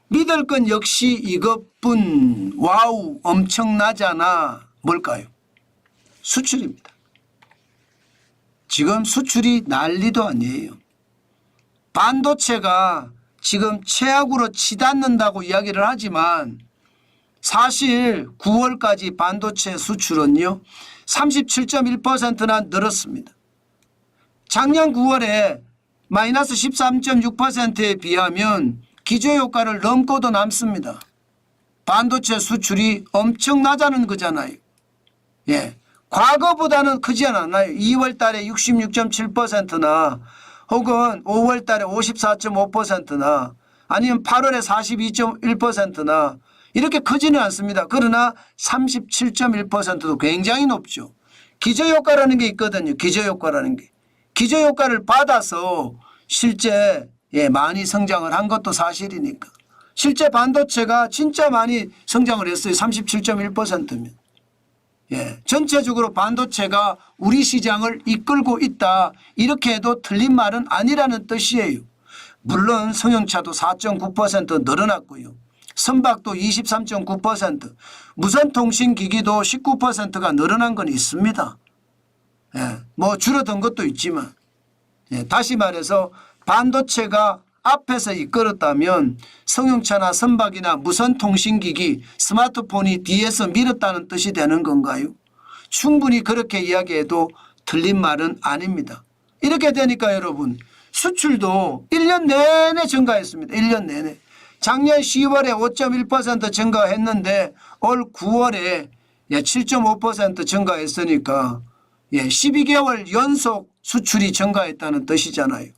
믿을 건 역시 이것뿐. 와우, 엄청나잖아. 뭘까요? 수출입니다. 지금 수출이 난리도 아니에요. 반도체가 지금 최악으로 치닫는다고 이야기를 하지만 사실 9월까지 반도체 수출은요 37.1%나 늘었습니다. 작년 9월에 마이너스 13.6%에 비하면 기저효과를 넘고도 남습니다. 반도체 수출이 엄청나자는 거잖아요. 예, 과거보다는 크지 않았나요? 2월 달에 66.7%나 혹은 5월 달에 54.5%나 아니면 8월에 42.1%나 이렇게 크지는 않습니다. 그러나 37.1%도 굉장히 높죠. 기저효과라는 게 있거든요. 기저효과라는 게. 기저효과를 받아서 실제 많이 성장을 한 것도 사실이니까. 실제 반도체가 진짜 많이 성장을 했어요. 37.1%면. 예, 전체적으로 반도체가 우리 시장을 이끌고 있다. 이렇게 해도 틀린 말은 아니라는 뜻이에요. 물론 승용차도 4.9% 늘어났고요. 선박도 23.9%, 무선통신기기도 19%가 늘어난 건 있습니다. 예, 뭐 줄어든 것도 있지만 다시 말해서 반도체가 앞에서 이끌었다면 승용차나 선박이나 무선통신기기, 스마트폰이 뒤에서 밀었다는 뜻이 되는 건가요? 충분히 그렇게 이야기해도 틀린 말은 아닙니다. 이렇게 되니까 여러분 수출도 1년 내내 증가했습니다. 1년 내내. 작년 10월에 5.1% 증가했는데 올 9월에 7.5% 증가했으니까 12개월 연속 수출이 증가했다는 뜻이잖아요.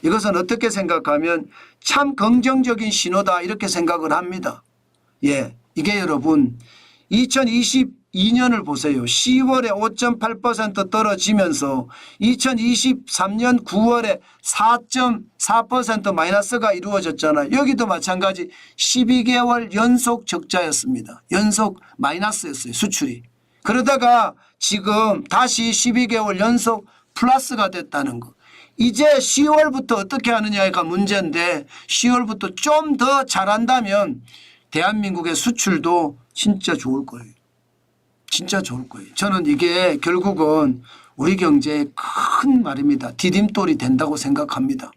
이것은 어떻게 생각하면 참 긍정적인 신호다 이렇게 생각을 합니다. 이게 여러분 2022년을 보세요. 10월에 5.8% 떨어지면서 2023년 9월에 4.4% 마이너스가 이루어졌잖아요. 여기도 마찬가지 12개월 연속 적자였습니다. 연속 마이너스였어요. 수출이. 그러다가 지금 다시 12개월 연속 플러스가 됐다는 거. 이제 10월부터 어떻게 하느냐가 문제인데 10월부터 좀 더 잘한다면 대한민국의 수출도 진짜 좋을 거예요. 진짜 좋을 거예요. 저는 이게 결국은 우리 경제에 큰 말입니다. 디딤돌이 된다고 생각합니다.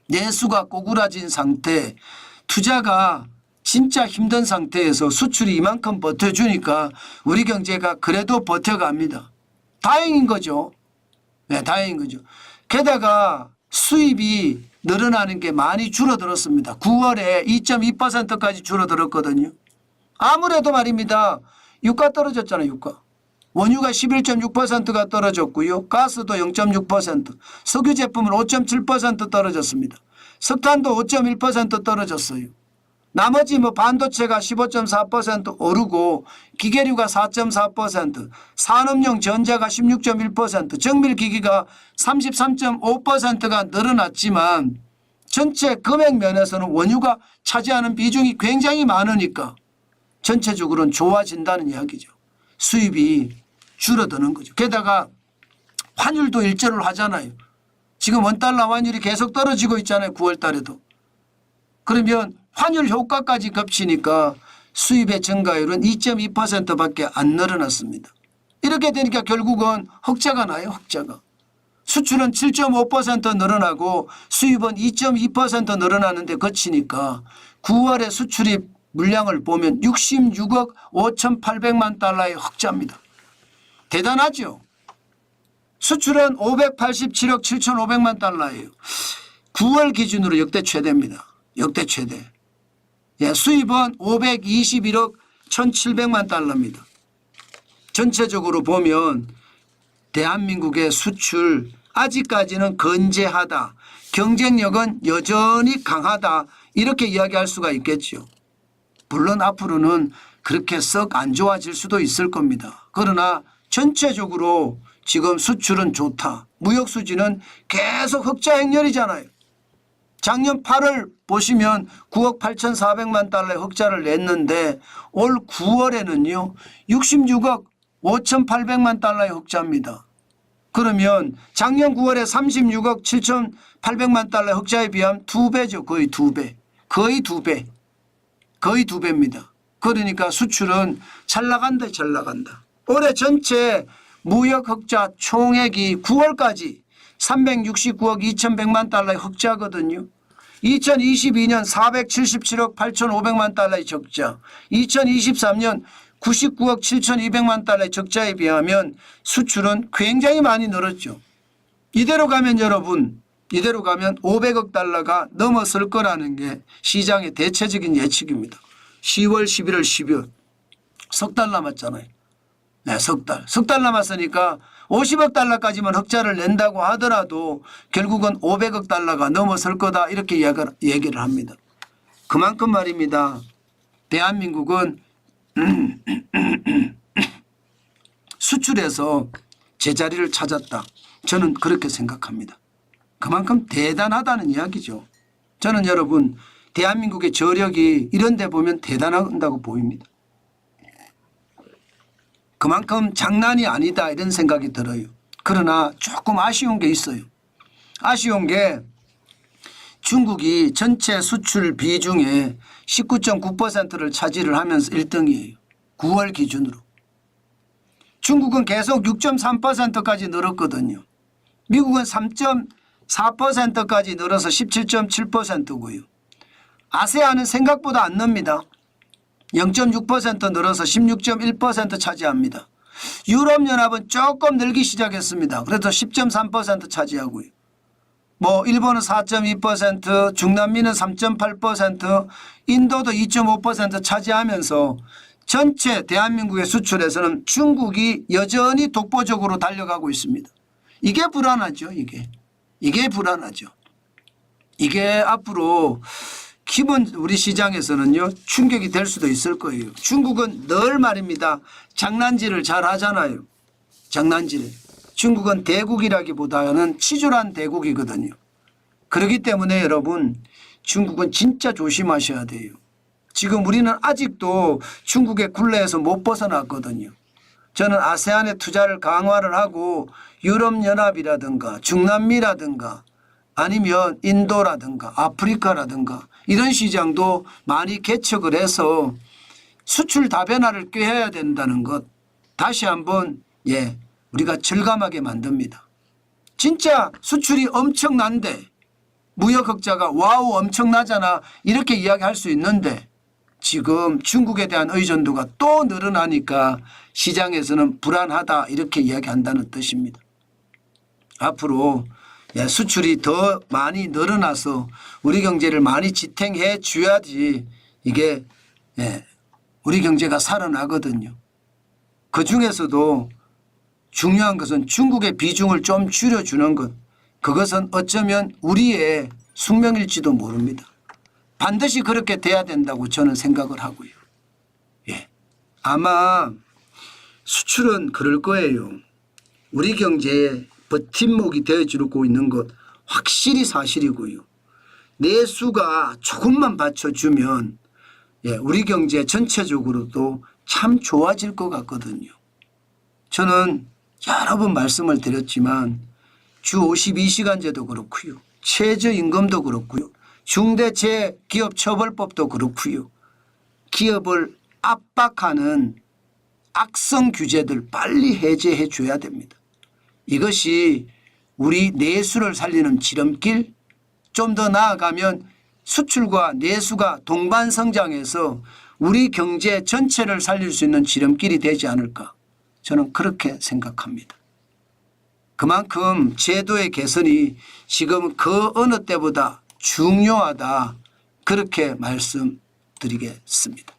내수가 꼬꾸라진 상태, 투자가 진짜 힘든 상태에서 수출이 이만큼 버텨주니까 우리 경제가 그래도 버텨갑니다. 다행인 거죠. 네, 다행인 거죠. 게다가 수입이 늘어나는 게 많이 줄어들었습니다. 9월에 2.2%까지 줄어들었거든요. 아무래도 말입니다. 유가 떨어졌잖아요. 유가. 원유가 11.6%가 떨어졌고요. 가스도 0.6%, 석유 제품은 5.7% 떨어졌습니다. 석탄도 5.1% 떨어졌어요. 나머지 반도체가 15.4% 오르고 기계류가 4.4%, 산업용 전자가 16.1%, 정밀기기가 33.5%가 늘어났지만 전체 금액 면에서는 원유가 차지하는 비중이 굉장히 많으니까 전체적으로는 좋아진다는 이야기죠. 수입이 줄어드는 거죠. 게다가 환율도 일제를 하잖아요. 지금 원달러 환율이 계속 떨어지고 있잖아요. 9월 달에도. 그러면 환율 효과까지 겹치니까 수입의 증가율은 2.2%밖에 안 늘어났습니다. 이렇게 되니까 결국은 흑자가 나요. 흑자가. 수출은 7.5% 늘어나고 수입은 2.2% 늘어나는데 그치니까 9월에 수출입 물량을 보면 66억 5,800만 달러의 흑자입니다. 대단하죠. 수출은 587억 7,500만 달러예요. 9월 기준으로 역대 최대입니다. 역대 최대. 수입은 521억 1,700만 달러입니다. 전체적으로 보면 대한민국의 수출 아직까지는 건재하다. 경쟁력은 여전히 강하다. 이렇게 이야기할 수가 있겠죠. 물론 앞으로는 그렇게 썩 안 좋아질 수도 있을 겁니다. 그러나 전체적으로 지금 수출은 좋다. 무역 수지는 계속 흑자 행렬이잖아요. 작년 8월 보시면 9억 8,400만 달러의 흑자를 냈는데 올 9월에는요 66억 5,800만 달러의 흑자입니다. 그러면 작년 9월에 36억 7,800만 달러의 흑자에 비하면 2배죠. 거의 2배. 거의 2배. 거의 2배입니다. 그러니까 수출은 잘 나간다 잘 나간다. 올해 전체 무역 흑자 총액이 9월까지 369억 2,100만 달러의 흑자거든요. 2022년 477억 8,500만 달러의 적자, 2023년 99억 7,200만 달러의 적자에 비하면 수출은 굉장히 많이 늘었죠. 이대로 가면 여러분, 이대로 가면 500억 달러가 넘어설 거라는 게 시장의 대체적인 예측입니다. 10월, 11월, 12월 석 달 남았잖아요. 네, 석 달 남았으니까 50억 달러까지만 흑자를 낸다고 하더라도 결국은 500억 달러가 넘어설 거다 이렇게 얘기를 합니다. 그만큼 말입니다. 대한민국은 수출에서 제자리를 찾았다. 저는 그렇게 생각합니다. 그만큼 대단하다는 이야기죠. 저는 여러분 대한민국의 저력이 이런 데 보면 대단하다고 보입니다. 그만큼 장난이 아니다 이런 생각이 들어요. 그러나 조금 아쉬운 게 있어요. 아쉬운 게 중국이 전체 수출 비중의 19.9%를 차지를 하면서 1등이에요. 9월 기준으로. 중국은 계속 6.3%까지 늘었거든요. 미국은 3.4%까지 늘어서 17.7%고요. 아세안은 생각보다 안 늡니다. 0.6% 늘어서 16.1% 차지합니다. 유럽연합은 조금 늘기 시작했습니다. 그래도 10.3% 차지하고요. 뭐 일본은 4.2%, 중남미는 3.8%, 인도도 2.5% 차지하면서 전체 대한민국의 수출에서는 중국이 여전히 독보적으로 달려가고 있습니다. 이게 불안하죠. 이게 불안하죠. 이게 앞으로 기본 우리 시장에서는요 충격이 될 수도 있을 거예요. 중국은 늘 말입니다. 장난질을 잘 하잖아요. 장난질. 중국은 대국이라기보다는 치졸한 대국이거든요. 그렇기 때문에 여러분 중국은 진짜 조심하셔야 돼요. 지금 우리는 아직도 중국의 굴레에서 못 벗어났거든요. 저는 아세안에 투자를 강화를 하고 유럽연합이라든가 중남미라든가 아니면 인도라든가 아프리카라든가 이런 시장도 많이 개척을 해서 수출 다변화를 꾀해야 된다는 것 다시 한번 우리가 절감하게 만듭니다. 진짜 수출이 엄청난데 무역 흑자가 와우 엄청나잖아 이렇게 이야기할 수 있는데 지금 중국에 대한 의존도가 또 늘어나니까 시장에서는 불안하다 이렇게 이야기한다는 뜻입니다. 앞으로 수출이 더 많이 늘어나서 우리 경제를 많이 지탱해 줘야지 이게 우리 경제가 살아나거든요. 그중에서도 중요한 것은 중국의 비중을 좀 줄여주는 것. 그것은 어쩌면 우리의 숙명일지도 모릅니다. 반드시 그렇게 돼야 된다고 저는 생각을 하고요. 아마 수출은 그럴 거예요. 우리 경제에 버팀목이 되어주고 있는 것 확실히 사실이고요. 내수가 조금만 받쳐주면 우리 경제 전체적으로도 참 좋아질 것 같거든요. 저는 여러 번 말씀을 드렸지만 주 52시간제도 그렇고요. 최저임금도 그렇고요. 중대재해기업처벌법도 그렇고요. 기업을 압박하는 악성 규제들 빨리 해제해 줘야 됩니다. 이것이 우리 내수를 살리는 지름길, 좀 더 나아가면 수출과 내수가 동반 성장해서 우리 경제 전체를 살릴 수 있는 지름길이 되지 않을까 저는 그렇게 생각합니다. 그만큼 제도의 개선이 지금 그 어느 때보다 중요하다 그렇게 말씀드리겠습니다.